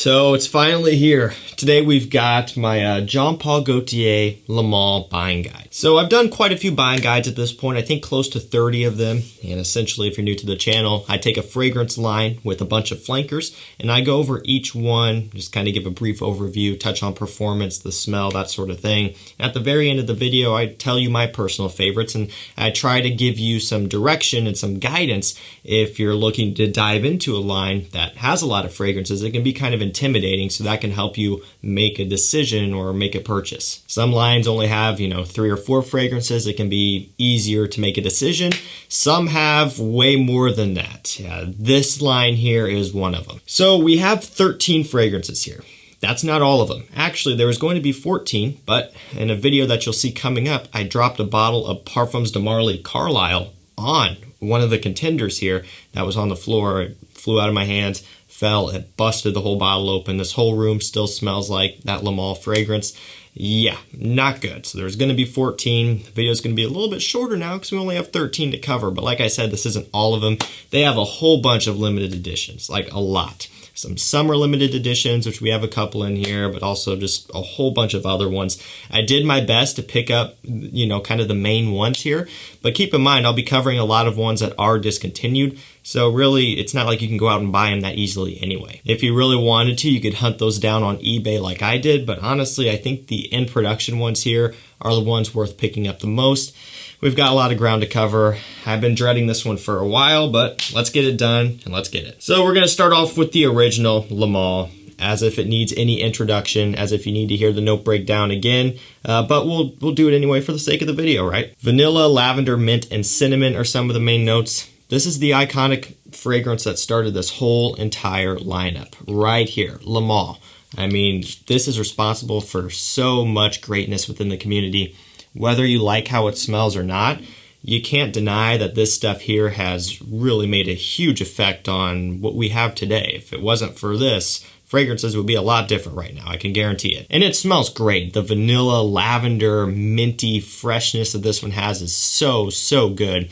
So it's finally here. Today we've got my Jean Paul Gaultier Lamal buying guide. So I've done quite a few buying guides at this point, I think close to 30 of them. And essentially, if you're new to the channel, I take a fragrance line with a bunch of flankers and I go over each one, just kind of give a brief overview, touch on performance, the smell, that sort of thing. At the very end of the video, I tell you my personal favorites and I try to give you some direction and some guidance if you're looking to dive into a line that has a lot of fragrances. It can be kind of intimidating, so that can help you make a decision or make a purchase. Some lines only have, 3 or 4 fragrances. It can be easier to make a decision. Some have way more than that. This line here is one of them. So we have 13 fragrances here. That's not all of them. Actually, there was going to be 14, but in a video that you'll see coming up, I dropped a bottle of Parfums de Marly Carlisle on one of the contenders here that was on the floor. It flew out of my hands, fell, it busted the whole bottle open. This whole room still smells like that Lamal fragrance. Yeah, not good. So there's going to be 14. The video is going to be a little bit shorter now because we only have 13 to cover. But like I said, this isn't all of them. They have a whole bunch of limited editions, like a lot. Some summer limited editions, which we have a couple in here, but also just a whole bunch of other ones. I did my best to pick up, kind of the main ones here. But keep in mind, I'll be covering a lot of ones that are discontinued. So really, it's not like you can go out and buy them that easily anyway. If you really wanted to, you could hunt those down on eBay like I did. But honestly, I think the in-production ones here are the ones worth picking up the most. We've got a lot of ground to cover. I've been dreading this one for a while, but let's get it done and let's get it. So we're gonna start off with the original Lamal, as if it needs any introduction, as if you need to hear the note breakdown again, but we'll do it anyway for the sake of the video, right? Vanilla, lavender, mint, and cinnamon are some of the main notes. This is the iconic fragrance that started this whole entire lineup right here, Lamal. I mean, this is responsible for so much greatness within the community. Whether you like how it smells or not, you can't deny that this stuff here has really made a huge effect on what we have today. If it wasn't for this, fragrances would be a lot different right now, I can guarantee it. And it smells great. The vanilla, lavender, minty freshness that this one has is so good.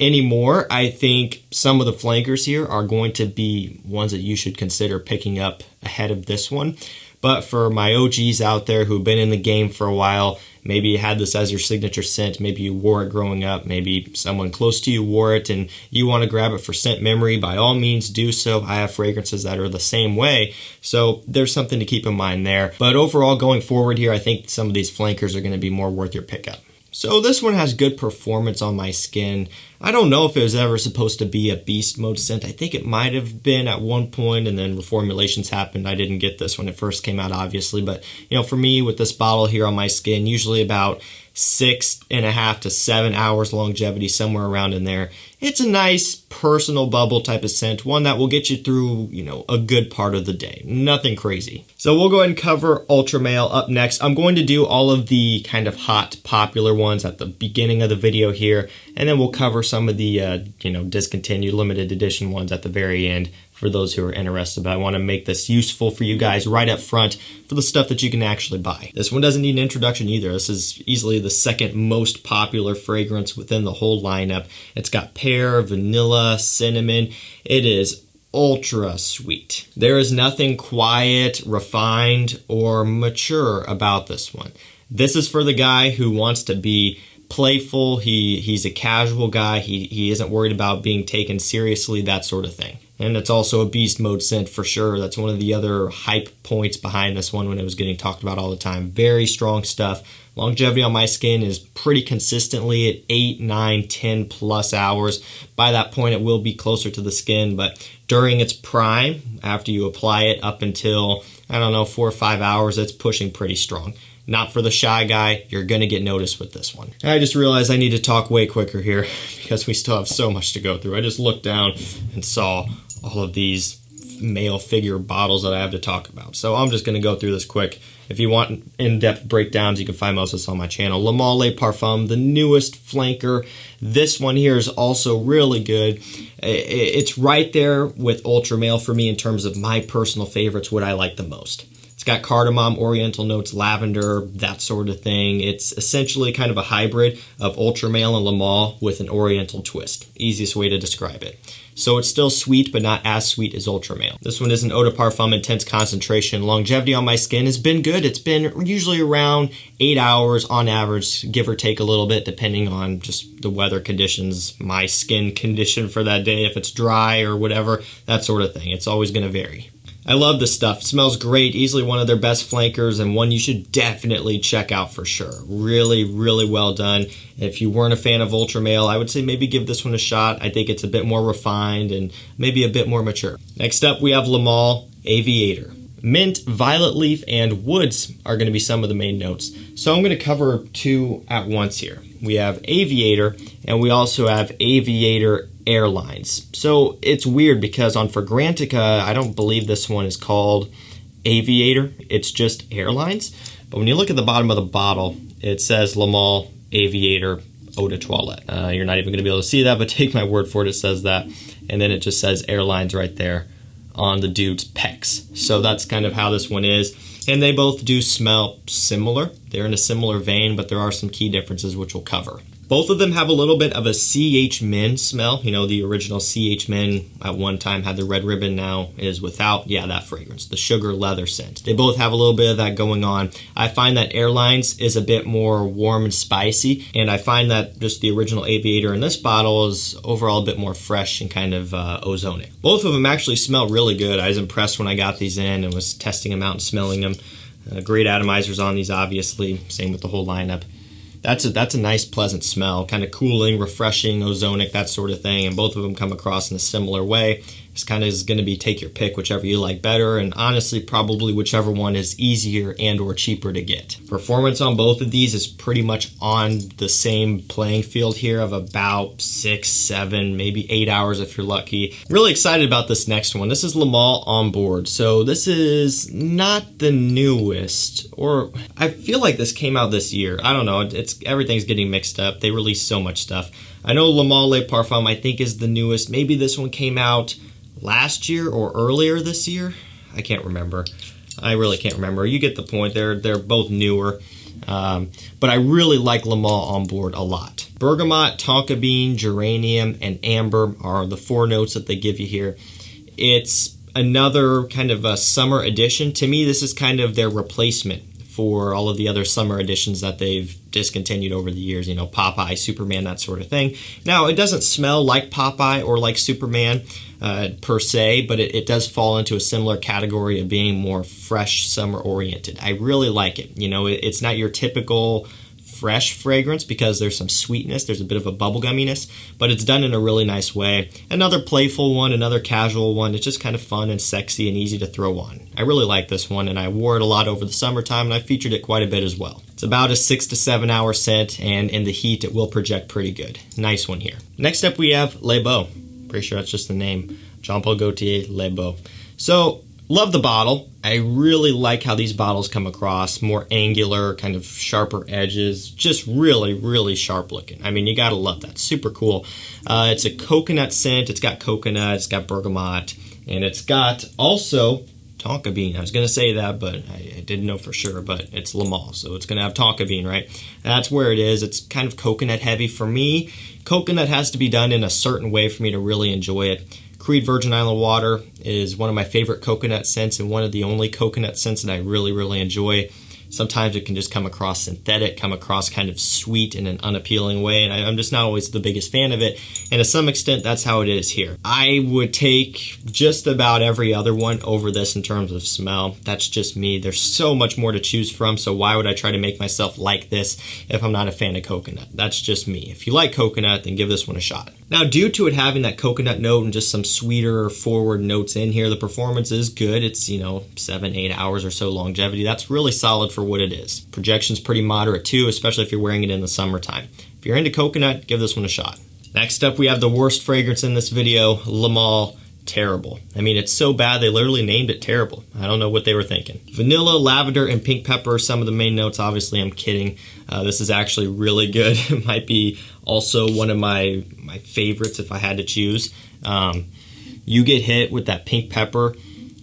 Anymore, I think some of the flankers here are going to be ones that you should consider picking up ahead of this one. But for my OGs out there who've been in the game for a while, maybe you had this as your signature scent, maybe you wore it growing up, maybe someone close to you wore it and you want to grab it for scent memory, by all means do so. I have fragrances that are the same way, so there's something to keep in mind there. But overall, going forward here, I think some of these flankers are going to be more worth your pickup. So this one has good performance on my skin. I don't know if it was ever supposed to be a beast mode scent. I think it might have been at one point, and then reformulations happened. I didn't get this when it first came out, obviously. But, for me, with this bottle here on my skin, usually about 6.5 to 7 hours longevity, somewhere around in there. It's a nice personal bubble type of scent, one that will get you through, a good part of the day. Nothing crazy. So we'll go ahead and cover Ultra Male up next. I'm going to do all of the kind of hot, popular ones at the beginning of the video here, and then we'll cover some of the, discontinued limited edition ones at the very end for those who are interested. But I want to make this useful for you guys right up front for the stuff that you can actually buy. This one doesn't need an introduction either. This is easily the second most popular fragrance within the whole lineup. It's got pear, vanilla, cinnamon. It is ultra sweet. There is nothing quiet, refined, or mature about this one. This is for the guy who wants to be playful. He's a casual guy. He isn't worried about being taken seriously, that sort of thing. And it's also a beast mode scent for sure. That's one of the other hype points behind this one when it was getting talked about all the time. Very strong stuff. Longevity on my skin is pretty consistently at 8, 9, 10 plus hours. By that point, it will be closer to the skin, but during its prime, after you apply it up until, 4 or 5 hours, it's pushing pretty strong. Not for the shy guy. You're going to get noticed with this one. I just realized I need to talk way quicker here because we still have so much to go through. I just looked down and saw all of these male figure bottles that I have to talk about. So I'm just going to go through this quick. If you want in-depth breakdowns, you can find most of this on my channel. Lamal de Parfum, the newest flanker. This one here is also really good. It's right there with Ultra Male for me in terms of my personal favorites, what I like the most. It's got cardamom, oriental notes, lavender, that sort of thing. It's essentially kind of a hybrid of Ultra Male and Lamal with an oriental twist. Easiest way to describe it. So it's still sweet, but not as sweet as Ultra Male. This one is an Eau de Parfum Intense Concentration. Longevity on my skin has been good. It's been usually around 8 hours on average, give or take a little bit, depending on just the weather conditions, my skin condition for that day, if it's dry or whatever, that sort of thing. It's always going to vary. I love this stuff. It smells great. Easily one of their best flankers and one you should definitely check out for sure. Really, really well done. If you weren't a fan of Ultra Male, I would say maybe give this one a shot. I think it's a bit more refined and maybe a bit more mature. Next up, we have Lamal Aviator. Mint, violet leaf, and woods are going to be some of the main notes. So I'm going to cover two at once here. We have Aviator, and we also have Aviator Airlines. So it's weird because on Fragrantica, I don't believe this one is called Aviator. It's just Airlines. But when you look at the bottom of the bottle, it says Lamal Aviator Eau de Toilette. You're not even going to be able to see that, but take my word for it, it says that. And then it just says Airlines right there on the dude's pecs. So that's kind of how this one is. And they both do smell similar. They're in a similar vein, but there are some key differences which we'll cover. Both of them have a little bit of a CH Men smell. You know, the original CH Men at one time had the red ribbon, now is without, that fragrance, the sugar leather scent. They both have a little bit of that going on. I find that Airlines is a bit more warm and spicy, and I find that just the original Aviator in this bottle is overall a bit more fresh and kind of ozonic. Both of them actually smell really good. I was impressed when I got these in and was testing them out and smelling them. Great atomizers on these, obviously. Same with the whole lineup. That's a nice, pleasant smell, kind of cooling, refreshing, ozonic, that sort of thing, and both of them come across in a similar way. It's kind of going to be take your pick, whichever you like better, and honestly, probably whichever one is easier and or cheaper to get. Performance on both of these is pretty much on the same playing field here of about 6, 7, maybe 8 hours if you're lucky. Really excited about this next one. This is Lamal On Board. So this is not the newest, or I feel like this came out this year. I don't know. Everything's getting mixed up. They release so much stuff. I know Soleil de Parfum I think is the newest. Maybe this one came out last year or earlier this year. I can't remember. I really can't remember. You get the point. They're both newer. But I really like Lamal On Board a lot. Bergamot, tonka bean, geranium, and amber are the 4 notes that they give you here. It's another kind of a summer edition. To me, this is kind of their replacement for all of the other summer editions that they've discontinued over the years, you know, Popeye, Superman, that sort of thing. Now, it doesn't smell like Popeye or like Superman per se, but it does fall into a similar category of being more fresh, summer-oriented. I really like it. You know, it's not your typical fresh fragrance because there's some sweetness, there's a bit of a bubblegumminess, but it's done in a really nice way. Another playful one, another casual one. It's just kind of fun and sexy and easy to throw on. I really like this one, and I wore it a lot over the summertime, and I featured it quite a bit as well. It's about a 6 to 7 hour scent, and in the heat it will project pretty good. Nice one here. Next up we have Beau. Pretty sure that's just the name. Jean-Paul Gaultier Beau. So, love the bottle. I really like how these bottles come across, more angular, kind of sharper edges, just really, really sharp looking. I mean, you gotta love that. Super cool. It's a coconut scent. It's got coconut, it's got bergamot, and it's got also tonka bean. I was gonna say that, but I didn't know for sure, but it's Lamal, so it's gonna have tonka bean, right? That's where it is. It's kind of coconut heavy for me. Coconut has to be done in a certain way for me to really enjoy it. Creed Virgin Island Water is one of my favorite coconut scents and one of the only coconut scents that I really, really enjoy. Sometimes it can just come across synthetic, come across kind of sweet in an unappealing way, and I'm just not always the biggest fan of it. And to some extent, that's how it is here. I would take just about every other one over this in terms of smell. That's just me. There's so much more to choose from, so why would I try to make myself like this if I'm not a fan of coconut? That's just me. If you like coconut, then give this one a shot. Now, due to it having that coconut note and just some sweeter forward notes in here, the performance is good. It's, 7, 8 hours or so longevity. That's really solid for what it is. Projection's pretty moderate too, especially if you're wearing it in the summertime. If you're into coconut, give this one a shot. Next up, we have the worst fragrance in this video, Lamal Terrible. I mean, it's so bad they literally named it Terrible. I don't know what they were thinking. Vanilla, lavender, and pink pepper, some of the main notes. Obviously, I'm kidding. This is actually really good. It might be also one of my favorites if I had to choose. You get hit with that pink pepper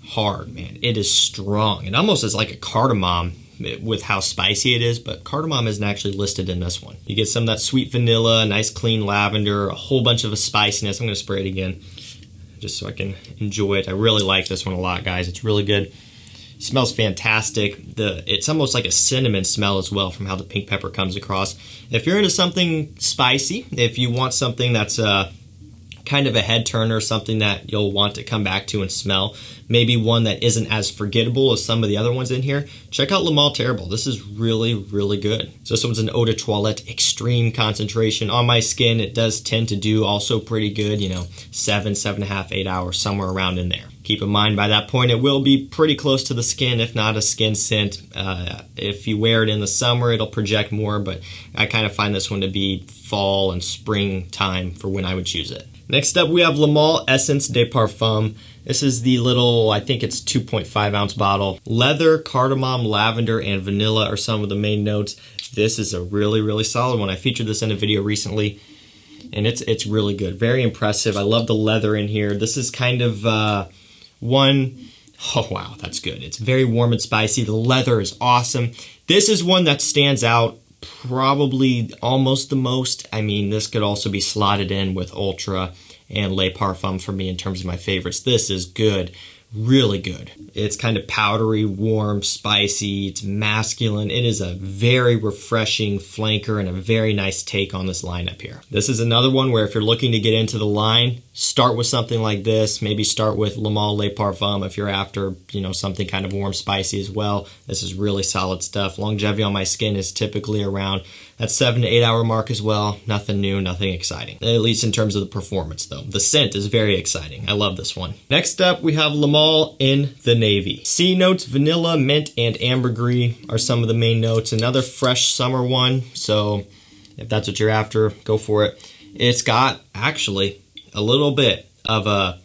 hard, man. It is strong. It almost is like a cardamom with how spicy it is, but cardamom isn't actually listed in this one. You get some of that sweet vanilla, nice clean lavender, a whole bunch of a spiciness. I'm gonna spray it again just so I can enjoy it. I really like this one a lot, guys. It's really good. It smells fantastic. It's almost like a cinnamon smell as well from how the pink pepper comes across. If you're into something spicy, if you want something that's kind of a head turner, something that you'll want to come back to and smell, maybe one that isn't as forgettable as some of the other ones in here, check out Lamal Terrible. This is really, really good. So this one's an eau de toilette, extreme concentration. On my skin, it does tend to do also pretty good, you know, 7.5, 8 hours, somewhere around in there. Keep in mind, by that point, it will be pretty close to the skin, if not a skin scent. If you wear it in the summer, it'll project more, but I kind of find this one to be fall and spring time for when I would choose it. Next up, we have Lamal Essence de Parfum. This is the little, I think it's 2.5 ounce bottle. Leather, cardamom, lavender, and vanilla are some of the main notes. This is a really, really solid one. I featured this in a video recently, and it's really good. Very impressive. I love the leather in here. This is kind of one, oh wow, that's good. It's very warm and spicy. The leather is awesome. This is one that stands out probably almost the most. I mean, this could also be slotted in with Ultra and Le Parfum for me in terms of my favorites. This is good, really good. It's kind of powdery, warm, spicy, it's masculine. It is a very refreshing flanker and a very nice take on this lineup here. This is another one where if you're looking to get into the line, start with something like this. Maybe start with Lamal Le Parfum if you're after, you know, something kind of warm, spicy as well. This is really solid stuff. Longevity on my skin is typically around that 7 to 8 hour mark as well. Nothing new, nothing exciting. At least in terms of the performance though. The scent is very exciting. I love this one. Next up, we have Lamal in the Navy. C notes, vanilla, mint, and ambergris are some of the main notes. Another fresh summer one. So if that's what you're after, go for it. It's got actually a little bit of a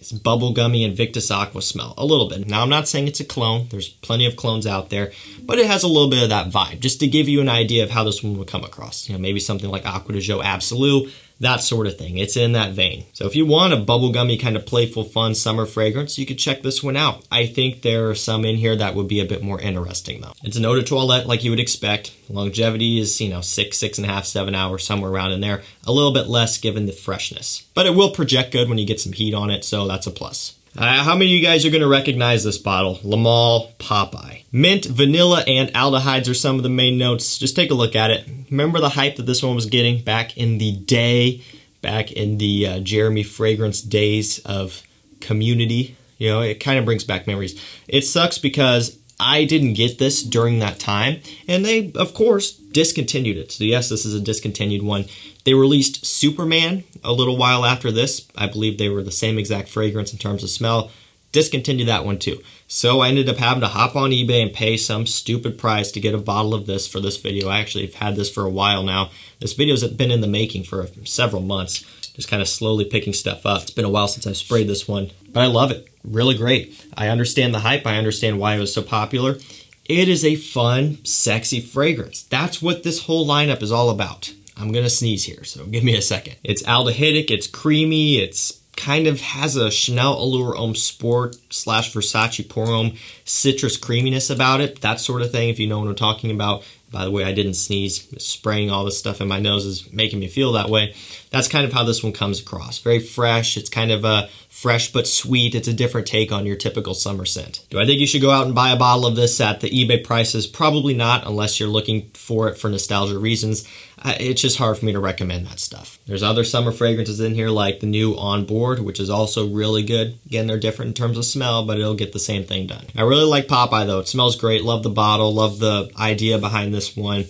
bubblegummy Invictus Aqua smell, a little bit. Now I'm not saying it's a clone, there's plenty of clones out there, but it has a little bit of that vibe, just to give you an idea of how this one would come across. You know, maybe something like Aqua de Joe Absolute, that sort of thing. It's in that vein. So if you want a bubblegummy kind of playful, fun summer fragrance, you could check this one out. I think there are some in here that would be a bit more interesting though. It's an eau de toilette like you would expect. Longevity is, you know, 6.5, 7 hours, somewhere around in there. A little bit less given the freshness. But it will project good when you get some heat on it, so that's a plus. How many of you guys are going to recognize this bottle? Lamal Popeye. Mint, vanilla, and aldehydes are some of the main notes. Just take a look at it. Remember the hype that this one was getting back in the day, back in the Jeremy Fragrance days of Community? You know, it kind of brings back memories. It sucks because I didn't get this during that time, and they, of course, discontinued it. So yes, this is a discontinued one. They released Superman a little while after this. I believe they were the same exact fragrance in terms of smell. Discontinued that one too. So I ended up having to hop on eBay and pay some stupid price to get a bottle of this for this video. I actually have had this for a while now. This video's been in the making for several months, just kind of slowly picking stuff up. It's been a while since I've sprayed this one, but I love it. Really great. I understand the hype. I understand why it was so popular. It is a fun, sexy fragrance. That's what this whole lineup is all about. I'm gonna sneeze here, so give me a second. It's aldehydic, it's creamy, it's kind of has a Chanel Allure Homme Sport / Versace Pour Homme citrus creaminess about it, that sort of thing, if you know what I'm talking about. By the way, I didn't sneeze. Spraying all this stuff in my nose is making me feel that way. That's kind of how this one comes across. Very fresh. It's kind of fresh but sweet. It's a different take on your typical summer scent. Do I think you should go out and buy a bottle of this at the eBay prices? Probably not, unless you're looking for it for nostalgia reasons. It's just hard for me to recommend that stuff. There's other summer fragrances in here like the new On Board, which is also really good. Again, they're different in terms of smell, but it'll get the same thing done. I really like Popeye though. It smells great. Love the bottle. Love the idea behind this one.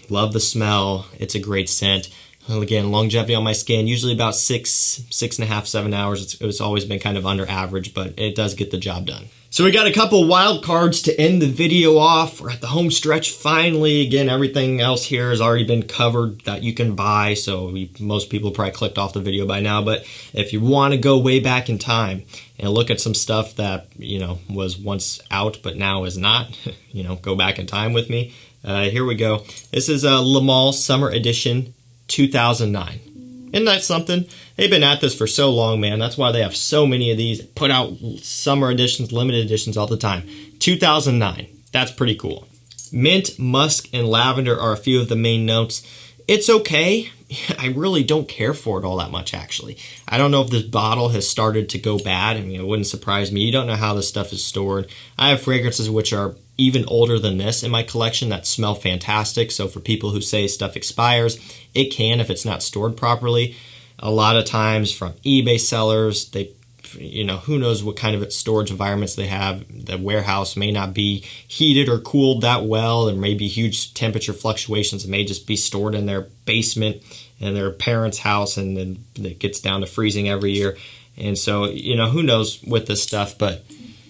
Love the smell. It's a great scent. Again, longevity on my skin, usually about 6.5, 7 hours. It's always been kind of under average, but it does get the job done. So we got a couple wild cards to end the video off. We're at the home stretch finally. Again, everything else here has already been covered that you can buy, so most people probably clicked off the video by now. But if you want to go way back in time and look at some stuff that, you know, was once out but now is not, you know, go back in time with me. Here we go. This is a Lamal Summer Edition 2009. Isn't that something? They've been at this for so long, man. That's why they have so many of these. Put out summer editions, limited editions all the time. 2009. That's pretty cool. Mint, musk, and lavender are a few of the main notes. It's okay. I really don't care for it all that much, actually. I don't know if this bottle has started to go bad. I mean, it wouldn't surprise me. You don't know how this stuff is stored. I have fragrances which are even older than this in my collection that smell fantastic. So for people who say stuff expires, it can if it's not stored properly. A lot of times from eBay sellers, they, you know, who knows what kind of storage environments they have. The warehouse may not be heated or cooled that well. There may be huge temperature fluctuations. It may just be stored in their basement in their parents' house, and then it gets down to freezing every year. And so, you know, who knows with this stuff, but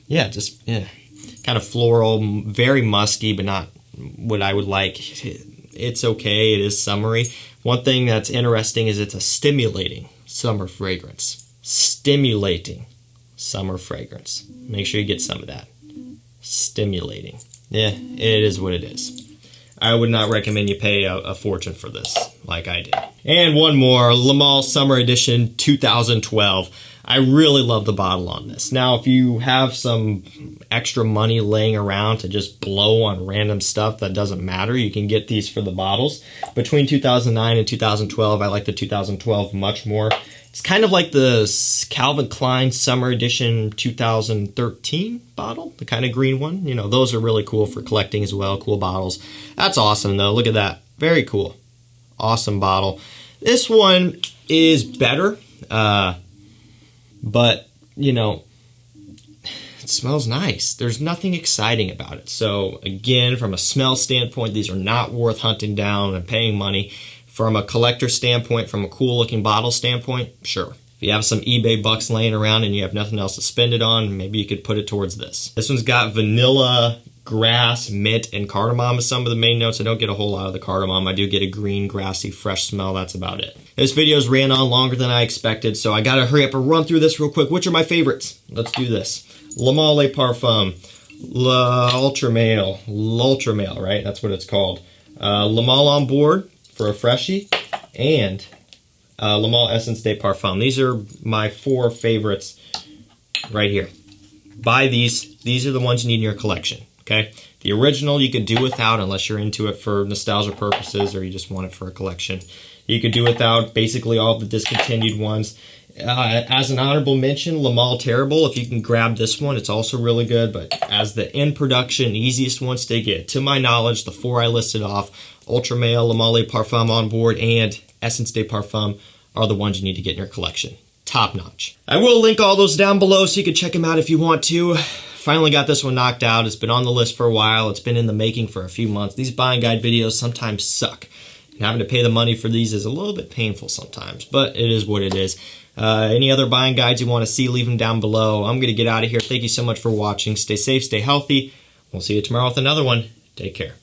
yeah, just kind of floral, very musky, but not what I would like. It's okay. It is summery. One thing that's interesting is it's a stimulating summer fragrance. Stimulating summer fragrance. Make sure you get some of that. Stimulating. Yeah, it is what it is. I would not recommend you pay a fortune for this like I did. And one more, Lamal Summer Edition 2012. I really love the bottle on this. Now, if you have some extra money laying around to just blow on random stuff that doesn't matter, you can get these for the bottles. Between 2009 and 2012, I like the 2012 much more. It's kind of like the Calvin Klein Summer Edition 2013 bottle, the kind of green one. You know, those are really cool for collecting as well, cool bottles. That's awesome, though. Look at that. Very cool. Awesome bottle. This one is better, but, you know, it smells nice. There's nothing exciting about it. So, again, from a smell standpoint, these are not worth hunting down and paying money. From a collector standpoint, from a cool-looking bottle standpoint, sure. If you have some eBay bucks laying around and you have nothing else to spend it on, maybe you could put it towards this. This one's got vanilla, grass, mint, and cardamom as some of the main notes. I don't get a whole lot of the cardamom. I do get a green, grassy, fresh smell. That's about it. This video's ran on longer than I expected, so I gotta hurry up and run through this real quick. Which are my favorites? Let's do this. Lamal de Parfum, L'Ultramale, right? That's what it's called. Lamal on Board for a freshie, and Lamal Essence de Parfum. These are my 4 favorites right here. Buy these. These are the ones you need in your collection, okay? The original you could do without unless you're into it for nostalgia purposes or you just want it for a collection. You could do without basically all the discontinued ones. As an honorable mention, Lamal Terrible. If you can grab this one, it's also really good, but as the in production, easiest ones to get, to my knowledge, the 4 I listed off, Ultramale, Lamal de Parfum on Board, and Essence de Parfum are the ones you need to get in your collection. Top notch. I will link all those down below so you can check them out if you want to. Finally got this one knocked out. It's been on the list for a while. It's been in the making for a few months. These buying guide videos sometimes suck. And having to pay the money for these is a little bit painful sometimes, but it is what it is. Any other buying guides you want to see, leave them down below. I'm going to get out of here. Thank you so much for watching. Stay safe, stay healthy. We'll see you tomorrow with another one. Take care.